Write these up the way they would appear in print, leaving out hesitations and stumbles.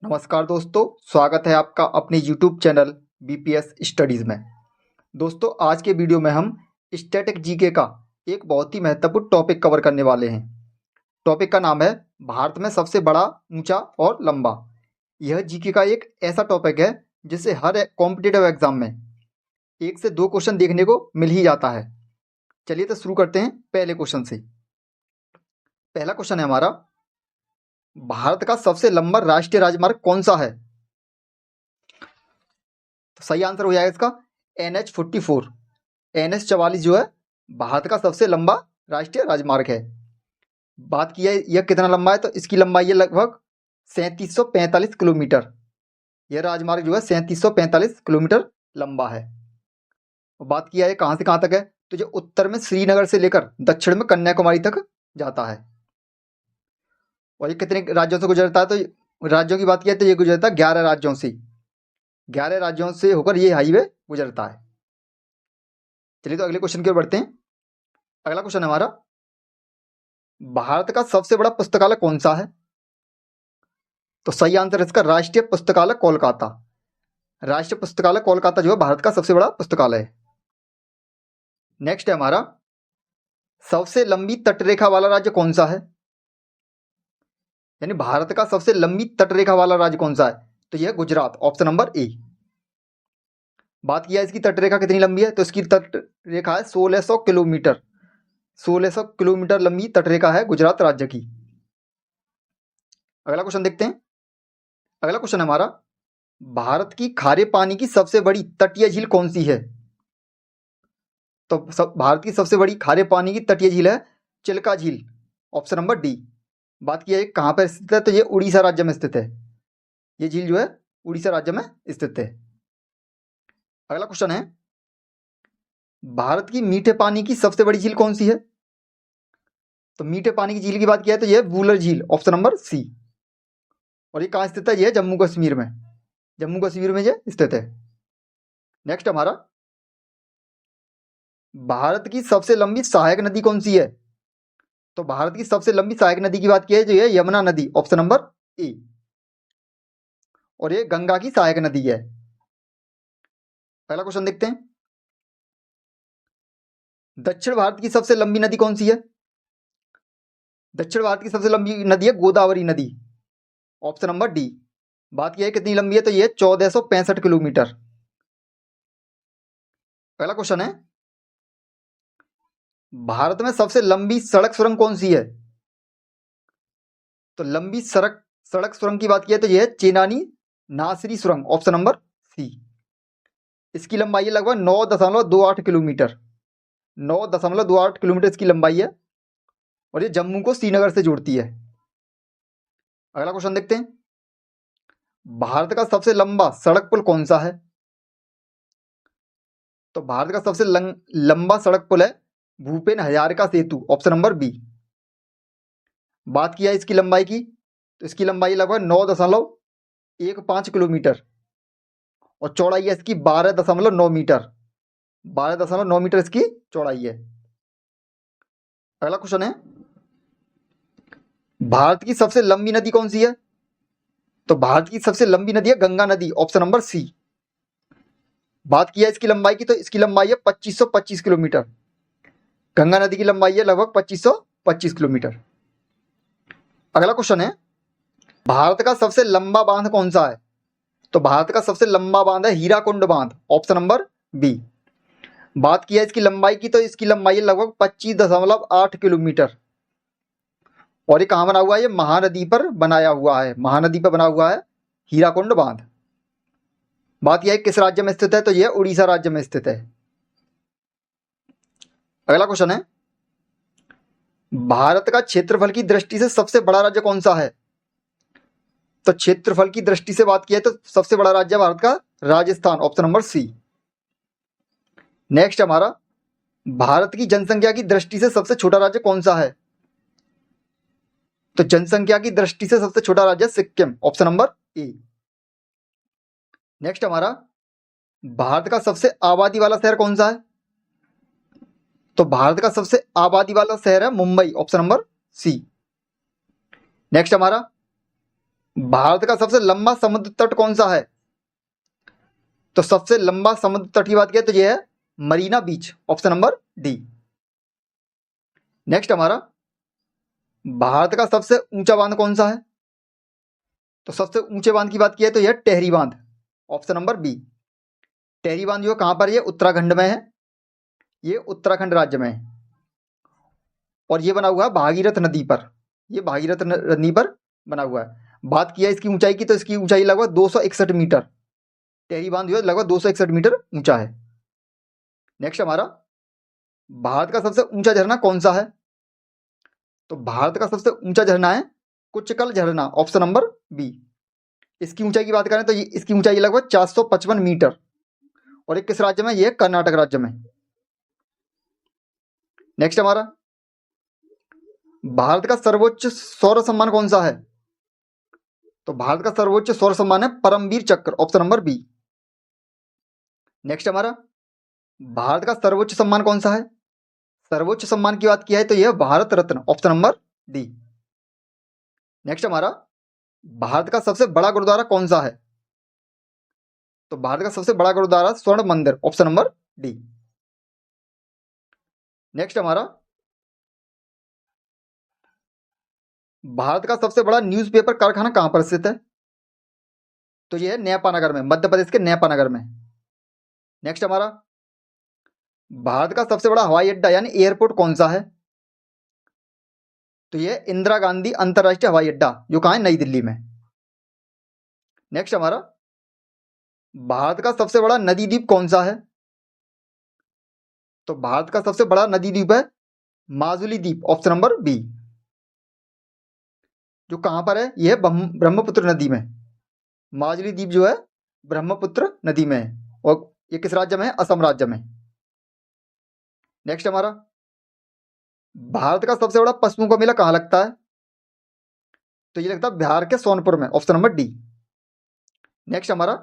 नमस्कार दोस्तों, स्वागत है आपका अपने YouTube चैनल बीपीएस स्टडीज़ में। दोस्तों, आज के वीडियो में हम स्टैटिक जीके का एक बहुत ही महत्वपूर्ण टॉपिक कवर करने वाले हैं। टॉपिक का नाम है भारत में सबसे बड़ा, ऊंचा और लंबा। यह जीके का एक ऐसा टॉपिक है जिसे हर कॉम्पिटिटिव एग्जाम में 1 से 2 क्वेश्चन देखने को मिल ही जाता है। चलिए तो शुरू करते हैं पहले क्वेश्चन से। पहला क्वेश्चन है हमारा, भारत का सबसे लंबा राष्ट्रीय राजमार्ग कौन सा है? तो सही आंसर हो जाएगा इसका NH-44। NH-44 जो है भारत का सबसे लंबा राष्ट्रीय राजमार्ग है। बात की है यह कितना लंबा है, तो इसकी लंबाई है लगभग 3745 किलोमीटर। यह राजमार्ग जो है 3745 किलोमीटर लंबा है। और बात किया है कहाँ से कहाँ तक है, तो जो उत्तर में श्रीनगर से लेकर दक्षिण में कन्याकुमारी तक जाता है। और ये कितने राज्यों से गुजरता है, तो राज्यों की बात किया तो ये गुजरता है 11 राज्यों से। 11 राज्यों से होकर ये हाईवे गुजरता है। चलिए तो अगले क्वेश्चन की ओर बढ़ते हैं। अगला क्वेश्चन है हमारा, भारत का सबसे बड़ा पुस्तकालय कौन सा है? तो सही आंसर इसका राष्ट्रीय पुस्तकालय कोलकाता। राष्ट्रीय पुस्तकालय कोलकाता जो है भारत का सबसे बड़ा पुस्तकालय है। नेक्स्ट है हमारा, सबसे लंबी तटरेखा वाला राज्य कौन सा है? यानी भारत का सबसे लंबी तटरेखा वाला राज्य कौन सा है, तो यह गुजरात, ऑप्शन नंबर ए। बात किया इसकी तटरेखा कितनी लंबी है, तो इसकी तटरेखा है 1600 किलोमीटर। 1600 किलोमीटर लंबी तटरेखा है गुजरात राज्य की। अगला क्वेश्चन देखते हैं। अगला क्वेश्चन है हमारा, भारत की खारे पानी की सबसे बड़ी तटीय झील कौन सी है? तो भारत की सबसे बड़ी खारे पानी की तटीय झील है चिल्का झील, ऑप्शन नंबर डी। बात की है कहाँ पर स्थित है, तो ये उड़ीसा राज्य में स्थित है। ये झील जो है उड़ीसा राज्य में स्थित है। अगला क्वेश्चन है, भारत की मीठे पानी की सबसे बड़ी झील कौन सी है? तो मीठे पानी की झील की बात किया है तो यह वूलर झील, ऑप्शन नंबर सी। और ये कहाँ स्थित है, यह जम्मू कश्मीर में। जम्मू कश्मीर में यह स्थित है। नेक्स्ट हमारा, भारत की सबसे लंबी सहायक नदी कौन सी है? तो भारत की सबसे लंबी सहायक नदी की बात की है जो है यमुना नदी, ऑप्शन नंबर ए। और ये गंगा की सहायक नदी है। पहला क्वेश्चन देखते हैं। दक्षिण भारत की सबसे लंबी नदी कौन सी है? दक्षिण भारत की सबसे लंबी नदी है गोदावरी नदी, ऑप्शन नंबर डी। बात यह है कितनी लंबी है, तो यह 1465 किलोमीटर। पहला क्वेश्चन है, भारत में सबसे लंबी सड़क सुरंग कौन सी है? तो लंबी सड़क सुरंग की बात की है तो यह है चेनानी नासरी सुरंग, ऑप्शन नंबर सी। इसकी लंबाई है लगभग 9.28 किलोमीटर। 9.28 किलोमीटर इसकी लंबाई है। और ये जम्मू को श्रीनगर से जोड़ती है। अगला क्वेश्चन देखते हैं। भारत का सबसे लंबा सड़क पुल कौन सा है? तो भारत का सबसे लंबा सड़क पुल है भूपेन हजारिका सेतु, ऑप्शन नंबर बी। बात किया इसकी लंबाई की, तो इसकी लंबाई लगभग 9.15 किलोमीटर। और चौड़ाई है इसकी 12.9 मीटर। 12.9 मीटर इसकी चौड़ाई है। अगला क्वेश्चन है, भारत की सबसे लंबी नदी कौन सी है? तो भारत की सबसे लंबी नदी है गंगा नदी, ऑप्शन नंबर सी। बात किया इसकी लंबाई की, तो इसकी लंबाई है 2525 किलोमीटर। गंगा नदी की लंबाई है लगभग 2525 किलोमीटर। अगला क्वेश्चन है, भारत का सबसे लंबा बांध कौन सा है? तो भारत का सबसे लंबा बांध है हीराकुंड बांध, ऑप्शन नंबर बी। बात किया इसकी लंबाई की, तो इसकी लंबाई है लगभग 25.8 किलोमीटर। और ये कहाँ बना हुआ है, ये महानदी पर बनाया हुआ है। महानदी पर बना हुआ है हीराकुंड बांध। बात यह है किस राज्य में स्थित है, तो यह उड़ीसा राज्य में स्थित है। अगला क्वेश्चन है, भारत का क्षेत्रफल की दृष्टि से सबसे बड़ा राज्य कौन सा है? तो क्षेत्रफल की दृष्टि से बात की है तो सबसे बड़ा राज्य भारत का Rajasthan, option number C. Next हमारा, भारत की जनसंख्या की दृष्टि से सबसे छोटा राज्य कौन सा है? तो जनसंख्या की दृष्टि से सबसे छोटा राज्य Sikkim, option number A. Next हमारा, भारत का सबसे आबादी वाला शहर कौन सा है? तो भारत का सबसे आबादी वाला शहर है Mumbai, option number C. Next हमारा, भारत का सबसे लंबा समुद्र तट कौन सा है? तो सबसे लंबा समुद्र तट की बात किया तो ये है मरीना बीच, ऑप्शन नंबर डी। नेक्स्ट हमारा, भारत का सबसे ऊंचा बांध कौन सा है? तो सबसे ऊंचे बांध की बात की है तो यह टेहरी बांध, ऑप्शन नंबर बी। टेहरी बांध जो कहां पर, ये उत्तराखंड में है, ये उत्तराखंड राज्य में है और ये बना हुआ है भागीरथ नदी पर, ये भागीरथ नदी पर बना हुआ है। बात किया इसकी ऊंचाई की तो इसकी ऊंचाई लगभग 261 मीटर, टेहरी बांध जो है लगभग 261 मीटर ऊंचा है। नेक्स्ट हमारा, भारत का सबसे ऊंचा झरना कौन सा है? तो भारत का सबसे ऊंचा झरना है कुचकल झरना, ऑप्शन नंबर बी। इसकी ऊंचाई की बात करें तो इसकी ऊंचाई लगभग 455 मीटर और ये किस राज्य में, ये कर्नाटक राज्य में। नेक्स्ट हमारा, भारत का सर्वोच्च सौर सम्मान कौन सा है? तो भारत का सर्वोच्च सौर सम्मान है परमवीर चक्र, ऑप्शन नंबर बी। नेक्स्ट हमारा, भारत का सर्वोच्च सम्मान कौन सा है? सर्वोच्च सम्मान की बात किया है तो यह Bharat Ratna, option number D. Next हमारा, भारत का सबसे बड़ा गुरुद्वारा कौन सा है? तो भारत का सबसे बड़ा गुरुद्वारा स्वर्ण मंदिर, ऑप्शन नंबर डी। नेक्स्ट हमारा, भारत का सबसे बड़ा न्यूज़पेपर कारखाना कहां पर स्थित है? तो यह है नेपानगर में, मध्य प्रदेश के नेपानगर में। नेक्स्ट हमारा, भारत का सबसे बड़ा हवाई अड्डा यानी एयरपोर्ट कौन सा है? तो यह इंदिरा गांधी अंतरराष्ट्रीय हवाई अड्डा जो कहां है, नई दिल्ली में। नेक्स्ट हमारा, भारत का सबसे बड़ा नदी द्वीप कौन सा है? तो भारत का सबसे बड़ा नदी द्वीप है माजुली द्वीप, ऑप्शन नंबर बी। जो कहां पर है, यह ब्रह्मपुत्र नदी में, माजुली द्वीप जो है ब्रह्मपुत्र नदी में है और ये किस राज्य में है, असम राज्य में। नेक्स्ट हमारा, भारत का सबसे बड़ा पशुओं का मेला कहां लगता है? तो ये लगता है बिहार के सोनपुर में, ऑप्शन नंबर डी। नेक्स्ट हमारा,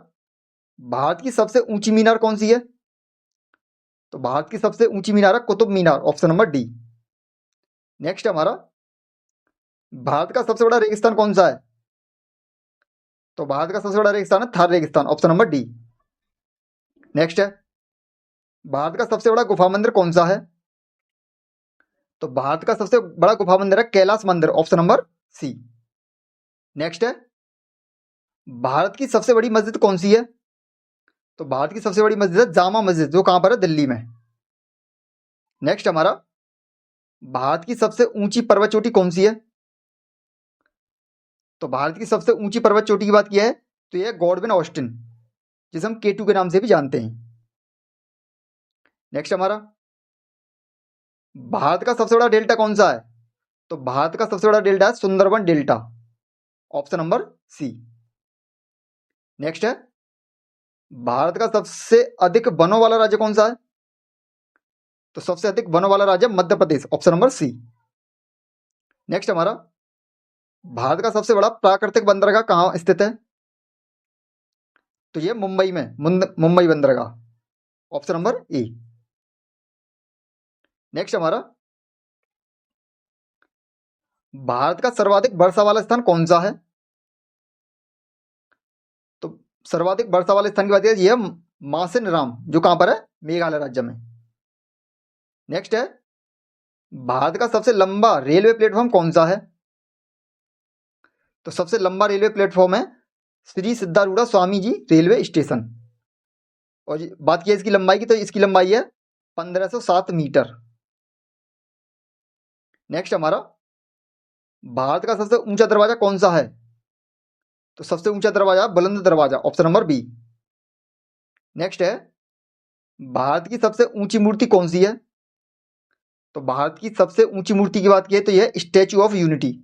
भारत की सबसे ऊंची मीनार कौन सी है? तो भारत की सबसे ऊंची मीनार है Qutub Minar, option number D. Next हमारा, भारत का सबसे बड़ा रेगिस्तान कौन सा है? तो भारत का सबसे बड़ा रेगिस्तान है थार रेगिस्तान, ऑप्शन नंबर डी। नेक्स्ट है, भारत का सबसे बड़ा गुफा मंदिर कौन सा है? तो भारत का सबसे बड़ा गुफा मंदिर है कैलाश मंदिर, ऑप्शन नंबर सी। नेक्स्ट है, भारत की सबसे बड़ी मस्जिद कौन सी है? तो भारत की सबसे बड़ी मस्जिद है जामा मस्जिद, जो कहां पर है, दिल्ली में। नेक्स्ट हमारा, भारत की सबसे ऊंची पर्वत चोटी कौन सी है? तो भारत की सबसे ऊंची पर्वत चोटी की बात की है तो यह गॉडविन ऑस्टिन, जिसे हम केटू के नाम से भी जानते हैं। नेक्स्ट हमारा, भारत का सबसे बड़ा डेल्टा कौन सा है? तो भारत का सबसे बड़ा डेल्टा है Sundarban delta, option number C. Next है, भारत का सबसे अधिक वनों वाला राज्य कौन सा है? तो सबसे अधिक वनों वाला राज्य Madhya Pradesh, option number C. Next हमारा, भारत का सबसे बड़ा प्राकृतिक बंदरगाह कहां स्थित है? तो ये मुंबई में, मुंबई बंदरगाह, ऑप्शन नंबर ए। नेक्स्ट हमारा, भारत का सर्वाधिक वर्षा वाला स्थान कौन सा है? तो सर्वाधिक वर्षा वाले स्थान की बात करें, यह मासिन राम, जो कहां पर है, मेघालय राज्य में। नेक्स्ट है, भारत का सबसे लंबा रेलवे प्लेटफॉर्म कौन सा है? तो सबसे लंबा रेलवे प्लेटफॉर्म है श्री सिद्धारूढ़ा स्वामी जी रेलवे स्टेशन और बात की है इसकी लंबाई की तो इसकी लंबाई है 1507 मीटर। नेक्स्ट हमारा, भारत का सबसे ऊंचा दरवाजा कौन सा है? तो सबसे ऊंचा दरवाजा बुलंद दरवाजा, ऑप्शन नंबर बी। नेक्स्ट है, भारत की सबसे ऊंची मूर्ति कौन सी है? तो भारत की सबसे ऊंची मूर्ति की बात की है तो यह statue of unity,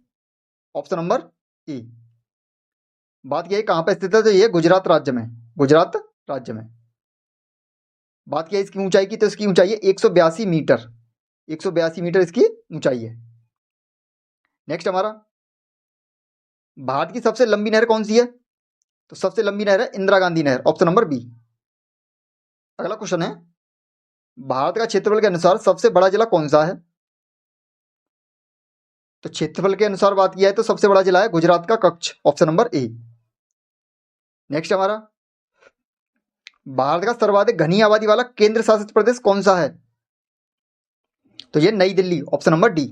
option number A. बात की है कहां पर स्थित है तो यह गुजरात राज्य में, गुजरात राज्य में। बात की है इसकी ऊंचाई की तो इसकी ऊंचाई है 182 मीटर, 182 मीटर इसकी ऊंचाई है। नेक्स्ट हमारा, भारत की सबसे लंबी नहर कौन सी है? तो सबसे लंबी नहर है इंदिरा गांधी नहर, ऑप्शन नंबर बी। अगला क्वेश्चन है, भारत का क्षेत्रफल के अनुसार सबसे बड़ा जिला कौन सा है? तो क्षेत्रफल के अनुसार बात किया है तो सबसे बड़ा जिला है गुजरात का Kutch, option number A. Next हमारा, भारत का सर्वाधिक घनी आबादी वाला केंद्र शासित प्रदेश कौन सा है? तो ये नई Delhi, option number D.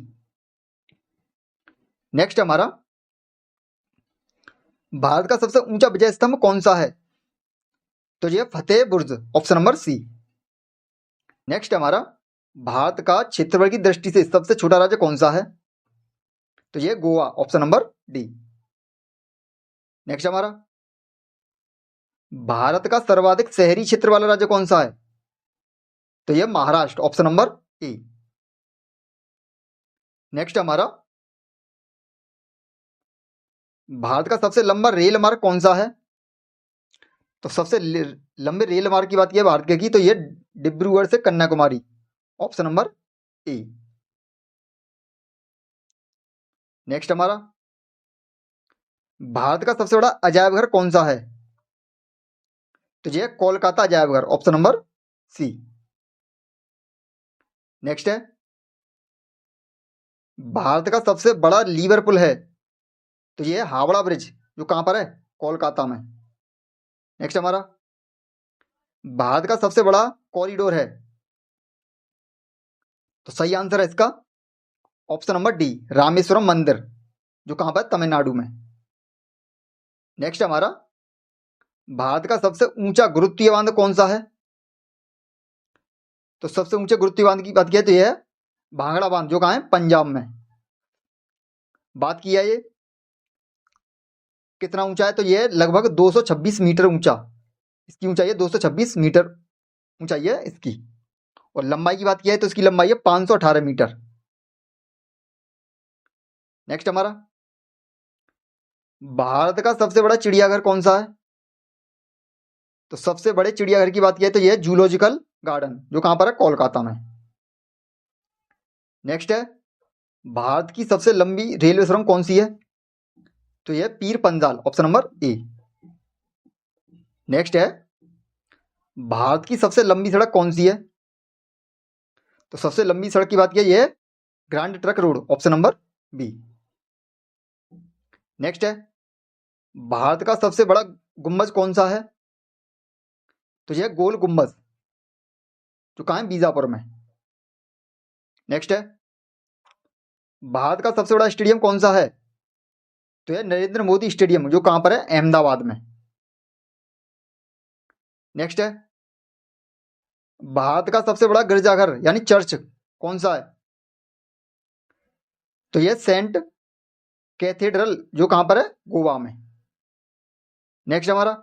Next हमारा, भारत का सबसे ऊंचा विजय स्तंभ कौन सा है? तो ये फतेह बुर्ज, ऑप्शन नंबर सी। नेक्स्ट हमारा, भारत का क्षेत्रफल की दृष्टि से सबसे छोटा राज्य कौन सा है? तो ये Goa, option number D. Next हमारा, भारत का सर्वाधिक शहरी क्षेत्र वाला राज्य कौन सा है? तो ये Maharashtra, option number A. Next हमारा, भारत का सबसे लंबा रेल मार्ग कौन सा है? तो सबसे लंबे रेल मार्ग की बात की है भारत के की, तो ये डिब्रूगढ़ से Kanyakumari, option number A. Next हमारा, भारत का सबसे बड़ा अजायब घर कौन सा है? तो ये कोलकाता अजायब घर, ऑप्शन नंबर सी। नेक्स्ट है, भारत का सबसे बड़ा लीवर पुल है, तो ये हावड़ा ब्रिज, जो कहां पर है? कोलकाता में। नेक्स्ट हमारा, भारत का सबसे बड़ा कॉरिडोर है, तो सही आंसर है इसका ऑप्शन नंबर डी, रामेश्वरम मंदिर, जो कहां पर? तमिलनाडु में। नेक्स्ट हमारा, भारत का सबसे ऊंचा गुरुत्वीय बांध कौन सा है? तो सबसे ऊंचे गुरुत्वीय बांध की बात की है तो यह है भांगड़ा बांध, जो कहां है? पंजाब में। बात की है ये कितना ऊंचा है, तो यह लगभग 226 मीटर ऊंचा, इसकी ऊंचाई है 226 मीटर ऊंचाई है इसकी। और लंबाई की बात की है तो इसकी लंबाई है 518 मीटर। नेक्स्ट हमारा, भारत का सबसे बड़ा चिड़ियाघर कौन सा है? तो सबसे बड़े चिड़ियाघर की बात की है तो यह जूलॉजिकल गार्डन, जो कहां पर है? कोलकाता में। नेक्स्ट है, भारत की सबसे लंबी रेलवे सुरंग कौन सी है? तो यह Pir Panjal, option number A. Next है, भारत की सबसे लंबी सड़क कौन सी है? तो सबसे लंबी सड़क की बात की है यह grand trunk road, option number B. Next है, भारत का सबसे बड़ा गुम्बज कौन सा है? तो यह गोल गुम्बज, जो कहां है? बीजापुर में। नेक्स्ट है, भारत का सबसे बड़ा स्टेडियम कौन सा है? तो यह नरेंद्र मोदी स्टेडियम, जो कहां पर है? अहमदाबाद में। नेक्स्ट है, भारत का सबसे बड़ा गिरजाघर यानी चर्च कौन सा है? तो यह सेंट कैथेड्रल, जो कहां पर है? गोवा में। नेक्स्ट हमारा,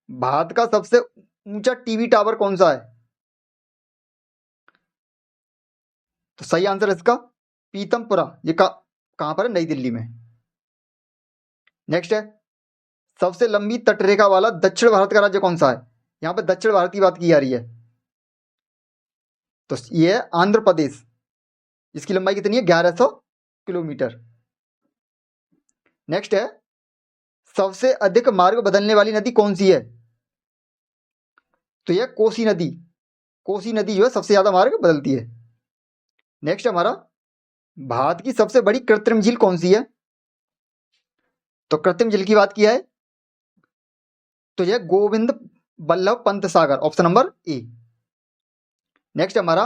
भारत का सबसे ऊंचा टीवी टावर कौन सा है? तो सही आंसर है इसका पीतमपुरा, ये कहां पर है? नई दिल्ली में। नेक्स्ट है, सबसे लंबी तटरेखा वाला दक्षिण भारत का राज्य कौन सा है? यहां पर दक्षिण भारत की बात की जा रही है, तो ये है आंध्र प्रदेश, जिसकी लंबाई कितनी है? 1100 किलोमीटर। नेक्स्ट है, सबसे अधिक मार्ग बदलने वाली नदी कौन सी है? तो यह कोसी नदी, कोसी नदी जो है सबसे ज्यादा मार्ग बदलती है। नेक्स्ट हमारा, भारत की सबसे बड़ी कृत्रिम झील कौन सी है? तो कृत्रिम झील की बात की है तो यह Govind Ballabh Pant Sagar, option number A. Next हमारा,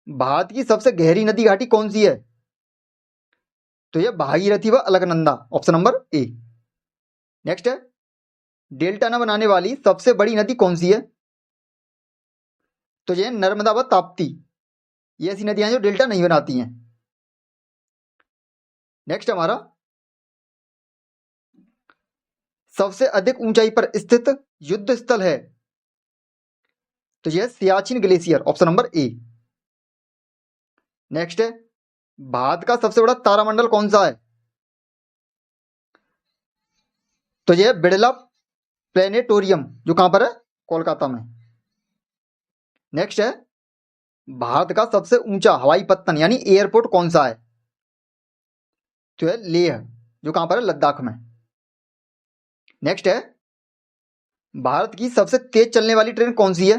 भारत की सबसे गहरी नदी घाटी कौन सी है? तो यह भागीरथी व Alaknanda, option number A. Next है, डेल्टा न बनाने वाली सबसे बड़ी नदी कौन सी है? तो यह नर्मदा व ताप्ती, ये ऐसी नदियां जो डेल्टा नहीं बनाती हैं। नेक्स्ट हमारा, सबसे अधिक ऊंचाई पर स्थित युद्ध स्थल है, तो यह Siachen glacier, option number A. Next है, भारत का सबसे बड़ा तारामंडल कौन सा है? तो यह बिड़ला प्लेनेटोरियम, जो कहां पर है? कोलकाता में। नेक्स्ट है, भारत का सबसे ऊंचा हवाई पत्तन यानी एयरपोर्ट कौन सा है? तो है लेह, जो कहां पर है? लद्दाख में। नेक्स्ट है, भारत की सबसे तेज चलने वाली ट्रेन कौन सी है?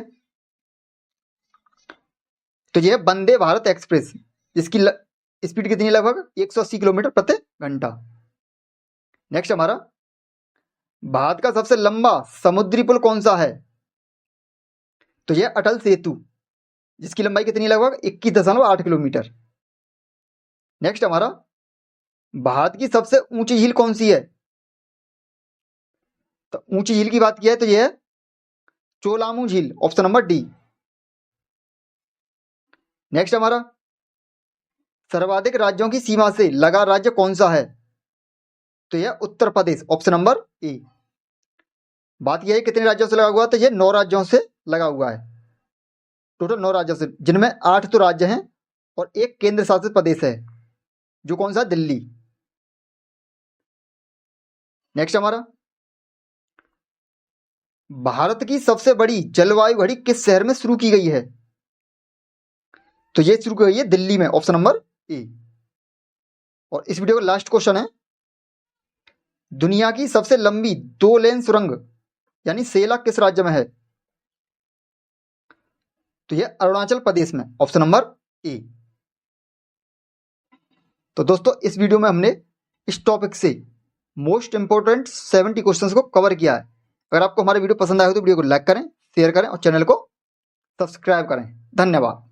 तो यह वंदे भारत एक्सप्रेस, इसकी स्पीड कितनी है? लगभग 180 किलोमीटर प्रति घंटा। नेक्स्ट हमारा, भारत का सबसे लंबा समुद्री पुल कौन सा है? तो यह अटल सेतु, जिसकी लंबाई कितनी है? लगभग 21.8 किलोमीटर। नेक्स्ट हमारा, भारत की सबसे ऊंची झील कौन सी है? तो ऊंची झील की बात की है तो यह है चोलामू झील, ऑप्शन नंबर डी। नेक्स्ट हमारा, सर्वाधिक राज्यों की सीमा से लगा राज्य कौन सा है? तो यह Uttar Pradesh, option number A. बात यह है कितने राज्यों से लगा हुआ है? तो यह 9 राज्यों से लगा हुआ है। टोटल 9 राज्यों से, जिनमें 8 तो राज्य हैं और एक केंद्र शासित प्रदेश है, जो कौन सा? दिल्ली। नेक्स्ट हमारा, भारत की सबसे बड़ी जलवायु घड़ी किस शहर में शुरू की गई है? तो ये शुरू की गई है दिल्ली में, ऑप्शन नंबर ए। और इस वीडियो का लास्ट क्वेश्चन है, दुनिया की सबसे लंबी 2 लेन सुरंग यानी सेला किस राज्य में है? तो यह अरुणाचल प्रदेश में, ऑप्शन नंबर ए। तो दोस्तों इस वीडियो में हमने इस टॉपिक से मोस्ट इंपोर्टेंट 70 क्वेश्चंस को कवर किया है। अगर आपको हमारा वीडियो पसंद आया हो तो वीडियो को लाइक करें, शेयर करें और चैनल को सब्सक्राइब करें। धन्यवाद।